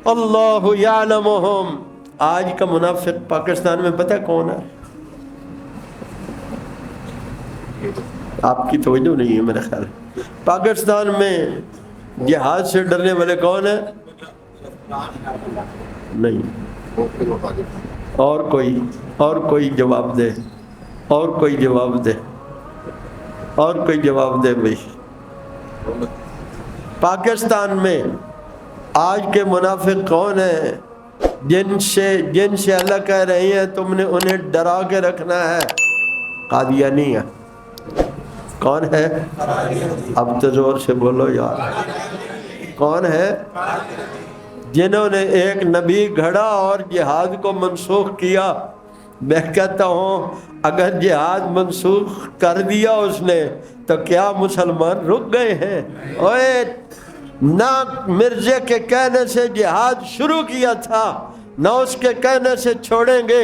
اللہ یعلمہم. آج کا منافق پاکستان میں پتہ کون ہے؟ آپ کی توجہ نہیں ہے میرا خیال. پاکستان میں جہاد سے ڈرنے والے کون ہیں؟ نہیں. اور کوئی جواب دے، اور کوئی جواب دے، اور کوئی جواب دے بھائی. پاکستان میں آج کے منافق کون ہیں جن سے اللہ کہہ رہی ہیں تم نے انہیں ڈرا کے رکھنا ہے؟ قادیانی ہے. کون ہے؟ اب تو زور سے بولو یار. کون ہے؟ جنہوں نے ایک نبی گھڑا اور جہاد کو منسوخ کیا. میں کہتا ہوں اگر جہاد منسوخ کر دیا اس نے تو کیا مسلمان رک گئے ہیں؟ اوے نہ مرزے کے کہنے سے جہاد شروع کیا تھا، نہ اس کے کہنے سے چھوڑیں گے.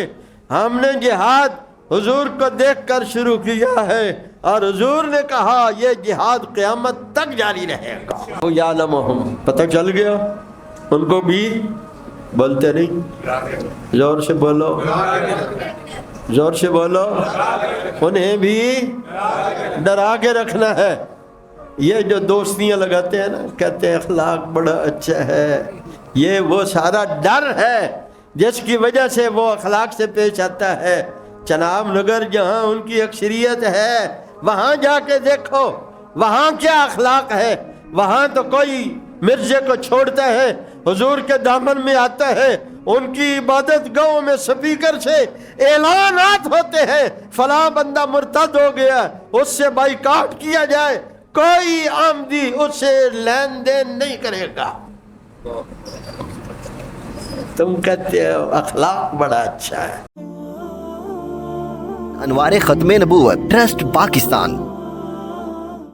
ہم نے جہاد حضور کو دیکھ کر شروع کیا ہے اور حضور نے کہا یہ جہاد قیامت تک جاری رہے گا. یعلمہم، پتہ چل گیا ان کو بھی. بولتے نہیں، زور سے بولو، زور سے بولو. انہیں بھی ڈرا کے رکھنا ہے. یہ جو دوستیاں لگاتے ہیں نا، کہتے ہیں اخلاق بڑا اچھا ہے، یہ وہ سارا ڈر ہے جس کی وجہ سے وہ اخلاق سے پیش آتا ہے. چناب نگر جہاں ان کی اکثریت ہے وہاں جا کے دیکھو وہاں کیا اخلاق ہے. وہاں تو کوئی مرزے کو چھوڑتا ہے، حضور کے دامن میں آتا ہے. ان کی عبادت گاہوں میں سپیکر سے اعلانات ہوتے ہیں فلاں بندہ مرتد ہو گیا، اس سے بائیکاٹ کیا جائے. کوئی آمدی اس سے لین دین نہیں کرے گا. تم کہتے ہو اخلاق بڑا اچھا ہے. انوار ختم نبوت ٹرسٹ پاکستان.